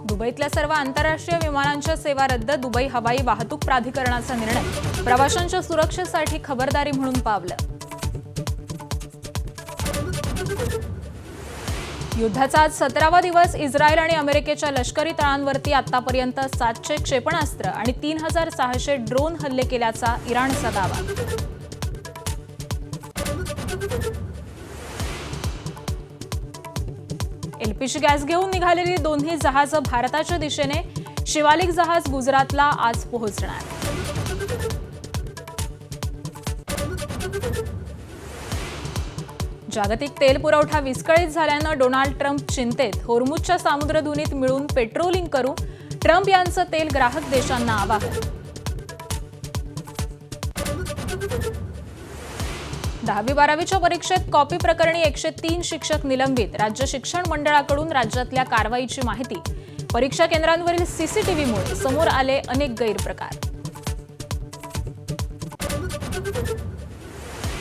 दुबईतल्या सर्व आंतरराष्ट्रीय विमानांच्या सेवा रद्द. दुबई हवाई वाहतूक प्राधिकरणाचा निर्णय प्रवाशांच्या सुरक्षेसाठी खबरदारी म्हणून पावलं. युद्धाचा आज 17वा दिवस. इस्रायल आणि अमेरिकेच्या लष्करी तळांवरती आतापर्यंत 700 क्षेपणास्त्र आणि 3600 ड्रोन हल्ले केल्याचा इराणचा दावा. एलपीजी गॅस घेऊन निघालेली दोन्ही जहाजं भारताच्या दिशेने. शिवालिक जहाज गुजरातला आज पोहोचणार. जागतिक तेल पुरवठा विस्कळीत झाल्यानं डोनाल्ड ट्रम्प चिंतेत. होर्मुझच्या सामुद्रधुनीत मिळून पेट्रोलिंग करू. ट्रम्प यांचं तेल ग्राहक देशांना आवाहन. 10वी-12वीच्या परीक्षेत कॉपी प्रकरणी 103 शिक्षक निलंबित. राज्य शिक्षण मंडळाकडून राज्यातल्या कारवाईची माहिती. परीक्षा केंद्रांवरील सीसीटीव्हीमुळे समोर आले अनेक गैरप्रकार.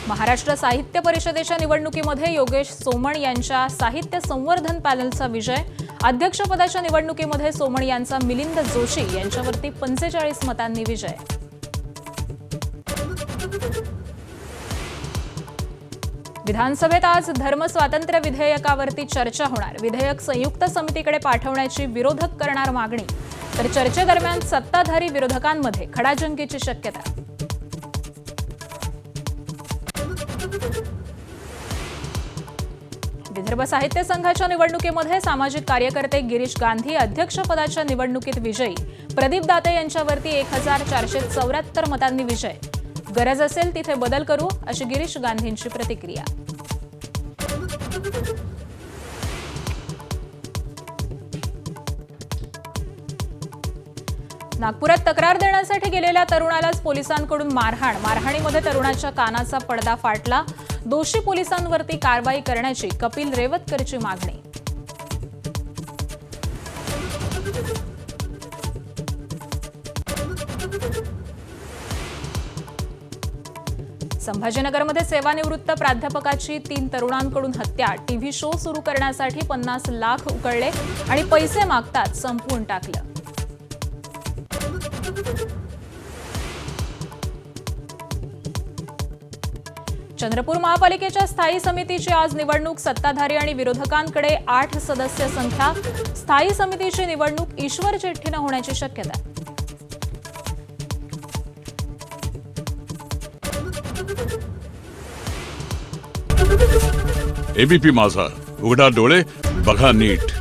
महाराष्ट्र साहित्य परिषदेच्या निवडणुकीमध्ये योगेश सोमण यांच्या साहित्य संवर्धन पॅनलचा विजय. अध्यक्षपदाच्या निवडणुकीमध्ये सोमण यांचा मिलिंद जोशी यांच्यावरती 45 मतांनी विजय. विधानसभेत आज धर्मस्वातंत्र्य विधेयकावरती चर्चा होणार. विधेयक संयुक्त समितीकडे पाठवण्याची विरोधक करणार मागणी. तर चर्चेदरम्यान सत्ताधारी विरोधकांमध्ये खडाजंगीची शक्यता. विदर्भ साहित्य संघाच्या निवडणुकीमध्ये सामाजिक कार्यकर्ते गिरीश गांधी अध्यक्षपदाच्या निवडणुकीत विजयी. प्रदीप दाते यांच्यावरती 1474 मतांनी विजय. गरज असेल तिथे बदल करू, अशी गिरीश गांधींची प्रतिक्रिया. नागपुरात तक्रार देण्यासाठी गेलेल्या तरुणालाच पोलिसांकडून मारहाण. मारहाणीमध्ये तरुणाच्या कानाचा पडदा फाटला. दोषी पोलिसांवरती कारवाई करण्याची कपिल रेवतकरची मागणी. संभाजीनगरमध्ये सेवानिवृत्त प्राध्यापकाची 3 तरुणांकडून हत्या. टीव्ही शो सुरू करण्यासाठी 50 लाख उकळले आणि पैसे मागतात संपवून टाकलं. चंद्रपूर महापालिकेच्या स्थायी समितीची आज निवडणूक. सत्ताधारी आणि विरोधकांकडे 8 सदस्य संख्या. स्थायी समितीची निवडणूक ईश्वर चिठ्ठीनं होण्याची शक्यता. एबीपी माझा, उघडा डोळे बघा नीट.